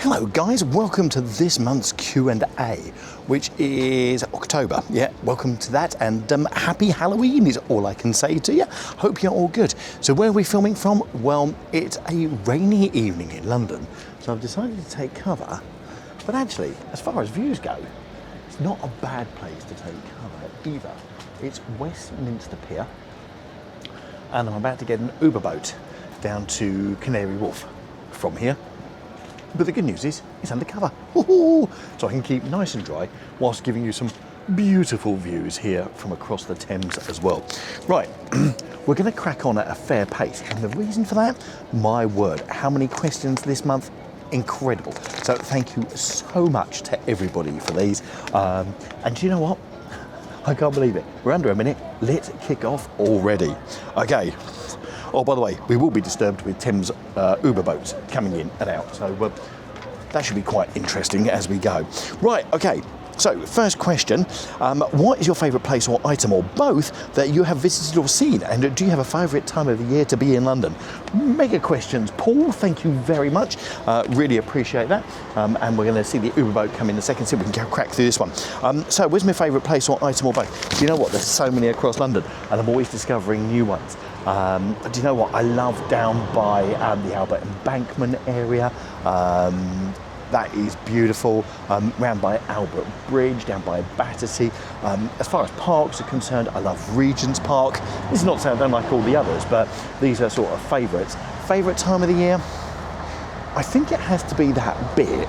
Hello guys, welcome to this month's Q&A, which is October. Yeah, welcome to that, and happy Halloween is all I can say to you. Hope you're all good. So where are we filming from? Well, it's a rainy evening in London, so I've decided to take cover. But actually, as far as views go, it's not a bad place to take cover either. It's Westminster Pier, and I'm about to get an Uber boat down to Canary Wharf from here. But the good news is, it's undercover. So I can keep nice and dry whilst giving you some beautiful views here from across the Thames as well. Right, we're going to crack on at a fair pace. And the reason for that, my word, how many questions this month? Incredible. So thank you so much to everybody for these. And do you know what? I can't believe it. We're under a minute. Let's kick off already. Okay. Oh, by the way, we will be disturbed with Thames Uber boats coming in and out, so that should be quite interesting as we go. Right, okay, so first question, what is your favourite place or item, or both, that you have visited or seen, and do you have a favourite time of the year to be in London? Mega questions, Paul, thank you very much, really appreciate that, and we're going to see the Uber boat come in a second, so we can crack through this one. So where's my favourite place or item or both? Do you know what, there's so many across London, and I'm always discovering new ones. Do you know what? I love down by the Albert Embankment area. That is beautiful. Round by Albert Bridge, down by Battersea. As far as parks are concerned, I love Regent's Park. This is not saying I don't like all the others, but these are sort of favourites. Favourite time of the year? I think it has to be that bit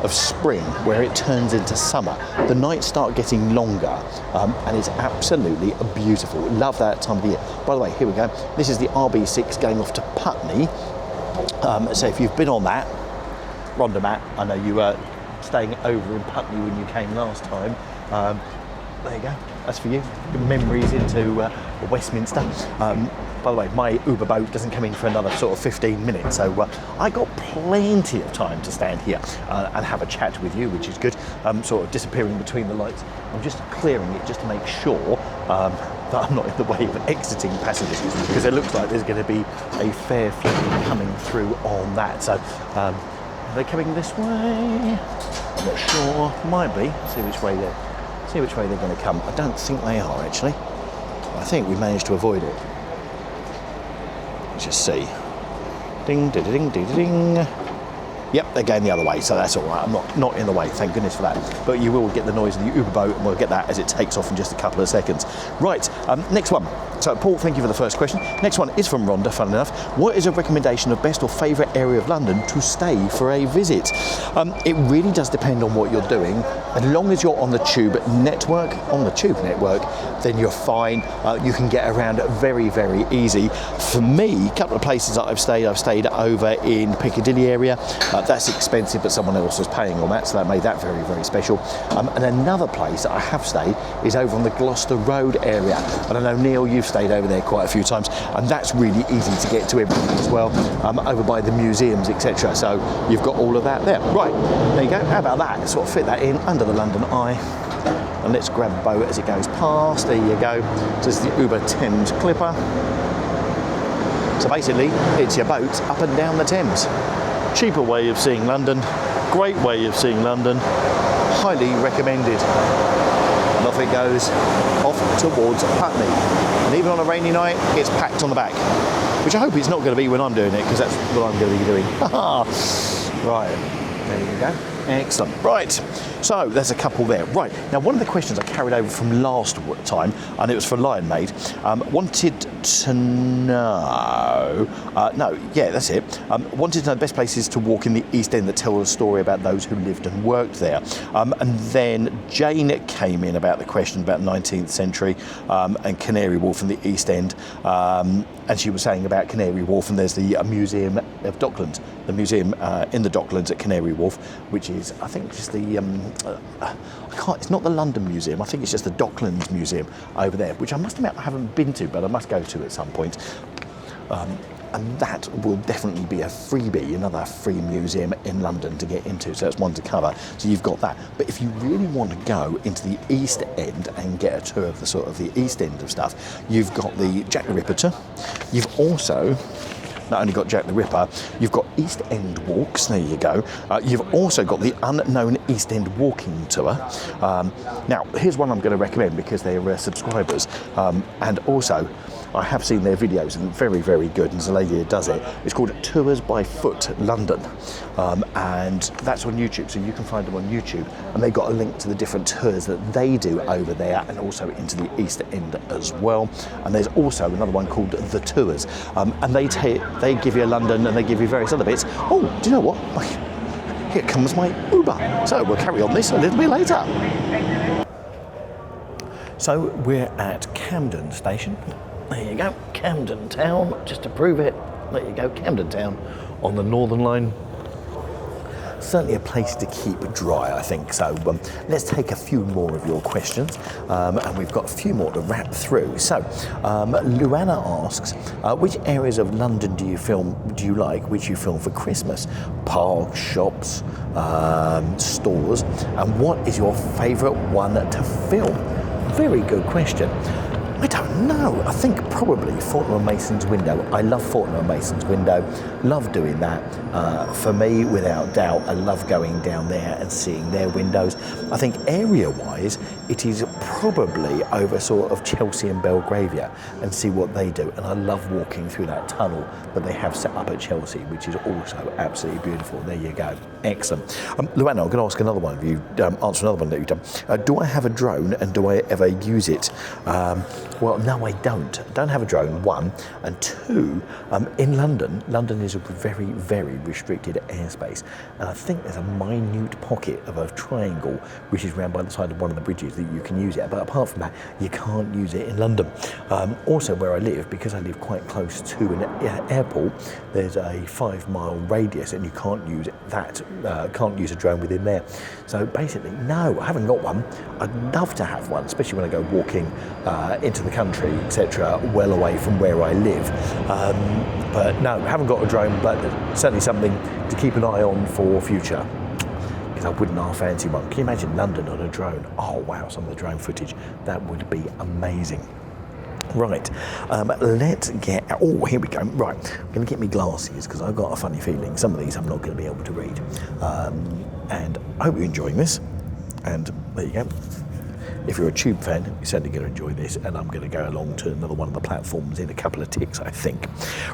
of spring where it turns into summer. The nights start getting longer, and it's absolutely beautiful. Love that time of the year. By the way, here we go. This is the RB6 going off to Putney. So if you've been on that, Rhonda Matt, I know you were staying over in Putney when you came last time. There you go. That's for you. Memories into Westminster. By the way, my Uber boat doesn't come in for another sort of 15 minutes, so I got plenty of time to stand here and have a chat with you, which is good. Sort of disappearing between the lights. I'm just clearing it just to make sure that I'm not in the way of exiting passengers, because it looks like there's going to be a fair few coming through on that. So are they coming this way? I'm not sure. Might be. See which way they're going to come. I don't think they are, actually. I think we managed to avoid it. Let's just see. Ding, ding, ding, ding, ding. Yep, they're going the other way, so that's all right. I'm not in the way, thank goodness for that. But you will get the noise of the Uber boat, and we'll get that as it takes off in just a couple of seconds. Right, next one. So, Paul, thank you for the first question. Next one is from Rhonda, fun enough. What is a recommendation of best or favourite area of London to stay for a visit? It really does depend on what you're doing. As long as you're on the tube network, then you're fine. You can get around very, very easy. For me, a couple of places that I've stayed over in Piccadilly area. That's expensive, but someone else was paying on that, so that made that very, very special. And another place that I have stayed is over on the Gloucester Road area. And I know, Neil, you've stayed over there quite a few times, and that's really easy to get to everything as well, over by the museums, etc. So you've got all of that there. Right, there you go. How about that? Sort of fit that in under the London Eye. And let's grab a boat as it goes past. There you go. So this is the Uber Thames Clipper. So basically, it's your boat up and down the Thames. Cheaper way of seeing London, great way of seeing London, highly recommended. And off it goes, off towards Putney. And even on a rainy night, it's packed on the back, which I hope it's not going to be when I'm doing it, because that's what I'm going to be doing. Right, there you go. Excellent. Right, so there's a couple there. Right, now one of the questions I carried over from last time, and it was for Lion Maid, wanted to know, wanted to know the best places to walk in the East End that tell a story about those who lived and worked there. And then Jane came in about the question about 19th century and Canary Wharf in the East End, and she was saying about Canary Wharf, and there's the Museum of Docklands, the museum in the Docklands at Canary Wharf, which is, I think, just the, it's not the London Museum, I think it's just the Docklands Museum over there, which I must admit I haven't been to, but I must go to at some point. And that will definitely be a freebie, another free museum in London to get into, so that's one to cover. So you've got that. But if you really want to go into the East End and get a tour of the sort of the East End of stuff, you've got the Jack the Ripper tour. You've also not only got Jack the Ripper, you've got East End walks, there you go. You've also got the Unknown East End Walking Tour. Now, here's one I'm going to recommend because they're subscribers. And also, I have seen their videos and very, very good. And there's a lady that does it. It's called Tours by Foot London. And that's on YouTube, so you can find them on YouTube. And they've got a link to the different tours that they do over there and also into the East End as well. And there's also another one called The Tours. And they give you London and they give you various other bits. Oh, do you know what? Here comes my Uber. So we'll carry on this a little bit later. So we're at Camden Station. There you go, Camden Town, just to prove it. There you go, Camden Town on the Northern Line. Certainly a place to keep dry, I think. So let's take a few more of your questions, and we've got a few more to wrap through. So Luana asks, which areas of London do you like, which you film for Christmas? Parks, shops, stores, and what is your favourite one to film? Very good question. I don't know. I think probably Fortnum & Mason's window. I love Fortnum & Mason's window. Love doing that. For me, without doubt, I love going down there and seeing their windows. I think area-wise, it is probably over sort of Chelsea and Belgravia and see what they do. And I love walking through that tunnel that they have set up at Chelsea, which is also absolutely beautiful. There you go. Excellent. Luana, I'm going to ask another one of you, answer another one that you've done. Do I have a drone and do I ever use it? Well, no, I don't. I don't have a drone, one. And two, in London is a very, very restricted airspace. And I think there's a minute pocket of a triangle which is round by the side of one of the bridges that you can use it. But apart from that, you can't use it in London. Also, where I live, because I live quite close to an airport, there's a 5-mile radius and you can't use that, can't use a drone within there. So basically, no, I haven't got one. I'd love to have one, especially when I go walking into the country, etc., well away from where I live. But no, I haven't got a drone, but certainly something to keep an eye on for future. Because I wouldn't half fancy one. Can you imagine London on a drone? Oh wow, some of the drone footage. That would be amazing. Right, let's get, oh, here we go. Right, I'm going to get me glasses because I've got a funny feeling some of these I'm not going to be able to read. And I hope you're enjoying this. And there you go. If you're a Tube fan, you're certainly going to enjoy this, and I'm going to go along to another one of the platforms in a couple of ticks, I think.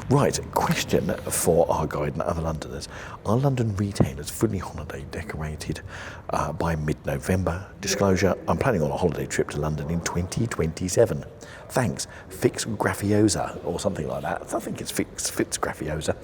Right, question for our guide and other Londoners. Are London retailers fully holiday decorated by mid-November? Disclosure, I'm planning on a holiday trip to London in 2027. Thanks, Fix Grafiosa, or something like that. I think it's Fix Grafiosa.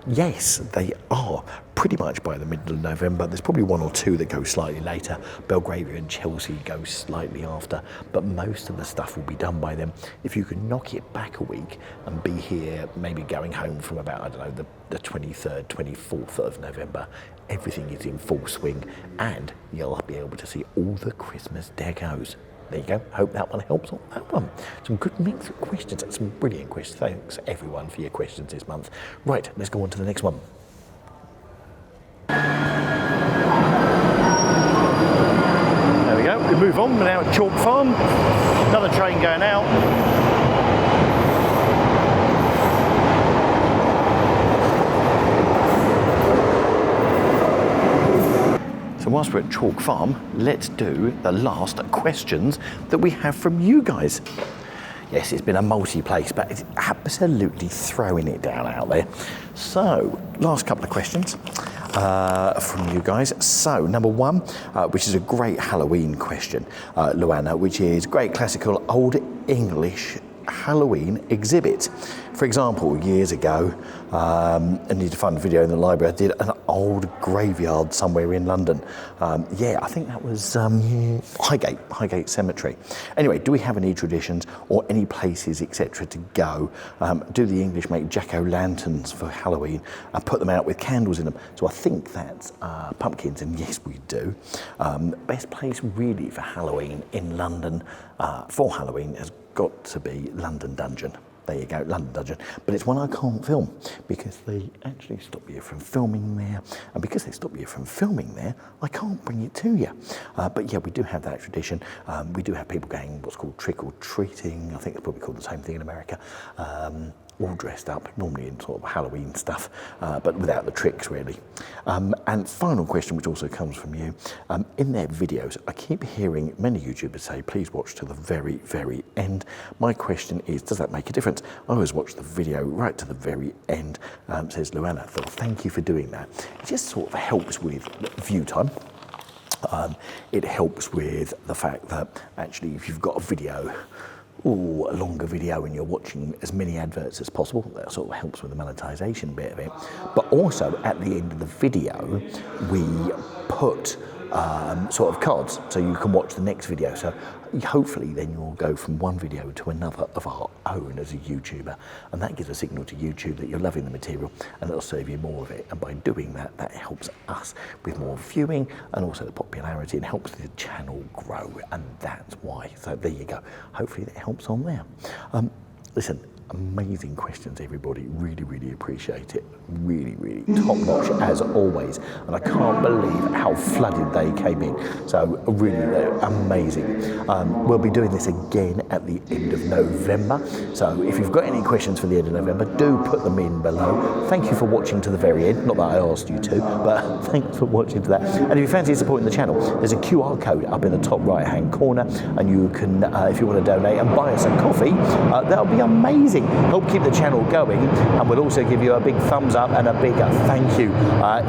Yes, they are pretty much by the middle of November. There's probably one or two that go slightly later. Belgravia and Chelsea go slightly after, but most of the stuff will be done by then. If you can knock it back a week and be here, maybe going home from about, I don't know, the 23rd, 24th of November, everything is in full swing and you'll be able to see all the Christmas decos. There you go. Hope that one helps on that one. Some good mix of questions. That's some brilliant questions. Thanks everyone for your questions this month. Right, let's go on to the next one. There we go. We move on. We're now at Chalk Farm. Another train going out. So whilst we're at Chalk Farm, let's do the last questions that we have from you guys. Yes, it's been a multi-place, but it's absolutely throwing it down out there. So, last couple of questions from you guys. So, number one, which is a great Halloween question, Luana, which is great classical Old English Halloween exhibit. For example, years ago, I need to find a video in the library, I did an old graveyard somewhere in London. Yeah, I think that was Highgate Cemetery. Anyway, do we have any traditions or any places, etc. to go? Do the English make jack-o'-lanterns for Halloween and put them out with candles in them? So I think that's pumpkins, and yes, we do. Best place really for Halloween in London, for Halloween, has got to be London Dungeon. There you go, London Dungeon. But it's one I can't film because they actually stop you from filming there. And because they stop you from filming there, I can't bring it to you. But yeah, we do have that tradition. We do have people going what's called trick-or-treating. I think it's probably called the same thing in America. all dressed up, normally in sort of Halloween stuff, but without the tricks really. And final question, which also comes from you, in their videos, I keep hearing many YouTubers say, please watch till the very, very end. My question is, does that make a difference? I always watch the video right to the very end, says Luana. So thank you for doing that. It just sort of helps with view time. It helps with the fact that actually if you've got a video, a longer video, and you're watching as many adverts as possible, that sort of helps with the monetization bit of it. But also at the end of the video, we put sort of cards so you can watch the next video. So hopefully then you'll go from one video to another of our own as a YouTuber, and that gives a signal to YouTube that you're loving the material, and it'll serve you more of it. And by doing that, that helps us with more viewing and also the popularity, and helps the channel grow, and that's why. So there you go. Hopefully that helps on there. Listen, amazing questions, everybody. Really, really appreciate it. Really, really top notch as always. And I can't believe how flooded they came in. So really, they're amazing. We'll be doing this again at the end of November. So if you've got any questions for the end of November, do put them in below. Thank you for watching to the very end. Not that I asked you to, but thanks for watching to that. And if you fancy supporting the channel, there's a QR code up in the top right-hand corner, and you can, if you want to donate and buy us a coffee, that'll be amazing. Help keep the channel going, and we'll also give you a big thumbs up and a big thank you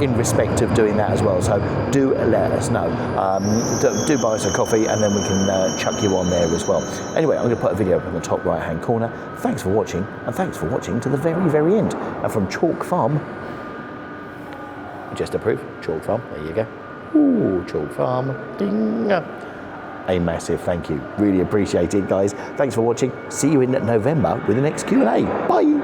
in respect of doing that as well. So do let us know. Do buy us a coffee, and then we can chuck you on there as well. Anyway, I'm going to put a video up in the top right hand corner. Thanks for watching, and thanks for watching to the very, very end. And from Chalk Farm, just approve, Chalk Farm, there you go. Ooh, Chalk Farm, ding. A massive thank you. Really appreciate it, guys. Thanks for watching. See you in November with the next Q&A. Bye.